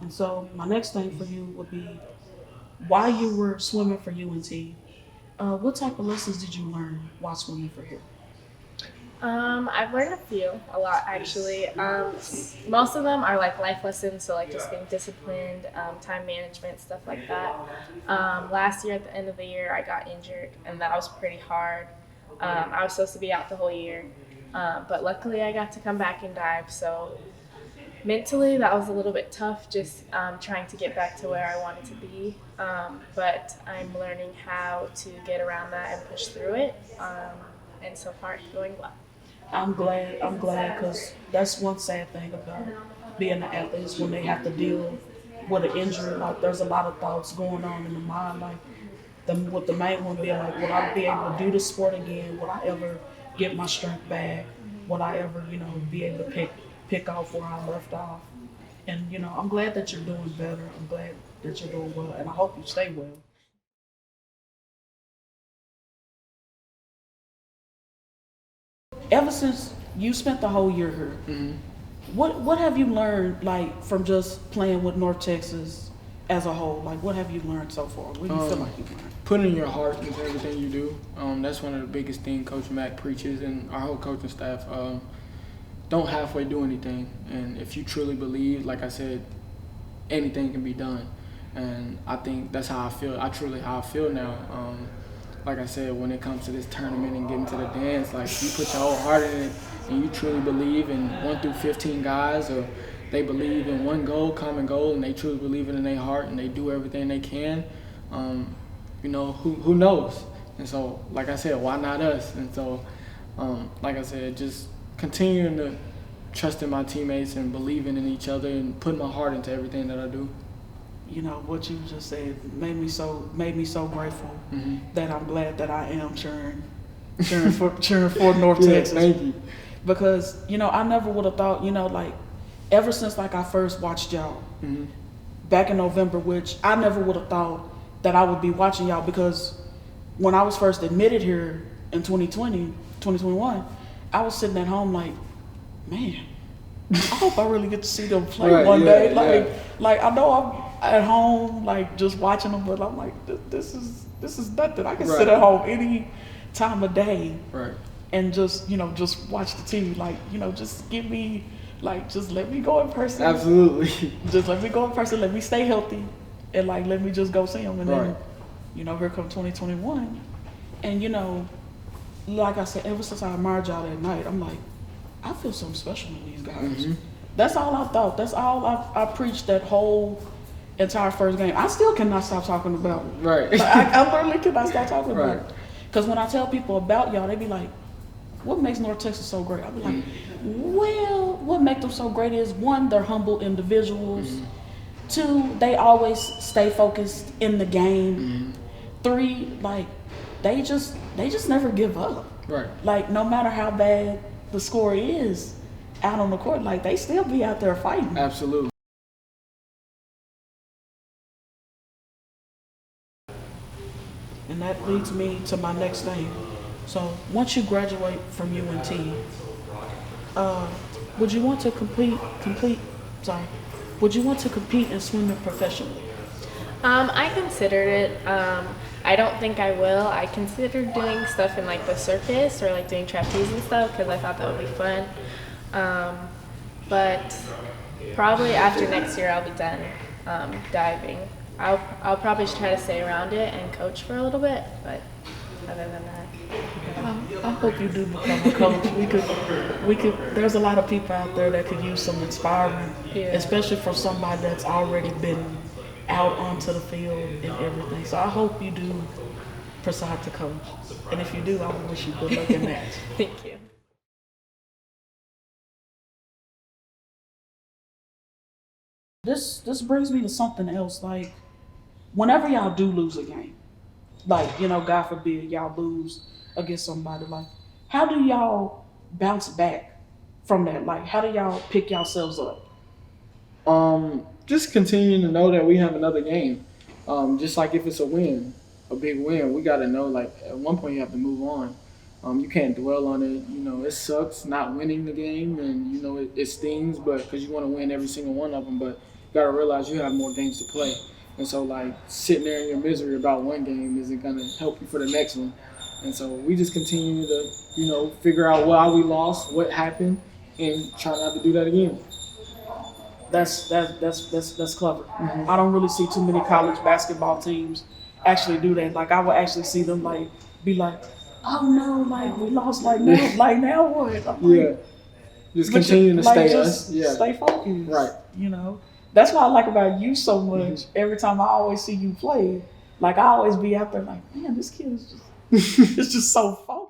And so my next thing for you would be while you were swimming for UNT, what type of lessons did you learn while swimming for here? I've learned a lot actually. Most of them are like life lessons, so like just being disciplined, time management, stuff like that. Last year at the end of the year, I got injured, and that was pretty hard. I was supposed to be out the whole year, but luckily I got to come back and dive. So mentally, that was a little bit tough, just trying to get back to where I wanted to be. But I'm learning how to get around that and push through it. And so far, it's going well. I'm glad. I'm glad because that's one sad thing about being an athlete is when they have to deal with an injury. Like there's a lot of thoughts going on in the mind. Like with the main one being like, will I be able to do this sport again? Will I ever get my strength back? Will I ever, be able to pick off where I left off? And I'm glad that you're doing better. I'm glad that you're doing well, and I hope you stay well. Ever since you spent the whole year here, what have you learned like from just playing with North Texas as a whole? Like what have you learned so far? What do you feel like you've learned? Putting your heart into everything you do. That's one of the biggest things Coach Mack preaches and our whole coaching staff. Don't halfway do anything. And if you truly believe, like I said, anything can be done. And I think that's how I feel. How I feel now. Like I said, when it comes to this tournament and getting to the dance, like you put your whole heart in it and you truly believe in 1 through 15 guys, or they believe in one goal, common goal, and they truly believe it in their heart and they do everything they can. Who knows? And so, like I said, why not us? And so, like I said, just continuing to trust in my teammates and believing in each other and putting my heart into everything that I do. What you just said made me so grateful that I'm glad that I am cheering for North Yeah, Texas. thank you. Because I never would have thought like ever since like I first watched y'all back in November, which I never would have thought that I would be watching y'all, because when I was first admitted here in 2020, 2021, I was sitting at home like, man, I hope I really get to see them play Right, one yeah, day. yeah. Like I know I'm at home, like just watching them, but I'm like, this is nothing. I can sit Right. at home any time of day Right. and just watch the TV. Like just give me just let me go in person. Absolutely. Just let me go in person. Let me stay healthy, and like let me just go see them. And Right. then here come 2021, and like I said, ever since I admired y'all that night, I'm like, I feel something special in these guys. That's all I thought. That's all I preached that whole entire first game. I still cannot stop talking about it. Right. Like, I literally cannot stop talking about Right. it. Because when I tell people about y'all, they be like, what makes North Texas so great? I be like, well, what makes them so great is one, they're humble individuals. Two, they always stay focused in the game. Three, like they just never give up. Right. Like no matter how bad the score is out on the court, like they still be out there fighting. Absolutely. And that leads me to my next thing. So once you graduate from UNT, uh, would you want to complete? Sorry, would you want to compete in swimming professionally? I considered it. I don't think I will. I considered doing stuff in like the circus or like doing trapeze and stuff because I thought that would be fun. But probably after next year I'll be done diving. I'll probably try to stay around it and coach for a little bit, but other than that. I hope you do become a coach. We could. There's a lot of people out there that could use some inspiring, Yeah. especially for somebody that's already been out onto the field and everything. So I hope you do decide to coach, and if you do, I wish you good luck in that. Thank you. This brings me to something else. Like whenever y'all do lose a game, like God forbid y'all lose against somebody, like how do y'all bounce back from that? Like how do y'all pick yourselves up? Just continuing to know that we have another game. Just like if it's a win, a big win, we got to know like at one point you have to move on. You can't dwell on it. It sucks not winning the game, and it stings, but because you want to win every single one of them. But you gotta realize you have more games to play. And so, like, sitting there in your misery about one game isn't gonna help you for the next one. And so we just continue to, figure out why we lost, what happened, and try not to do that again. That's clever. I don't really see too many college basketball teams actually do that. Like I would actually see them like be like, oh no, like we lost, like now what? I'm like, just continue to stay us. Yeah, stay focused. Right. That's what I like about you so much. Every time I always see you play, like I always be out there like, man, this kid is just it's just so focused.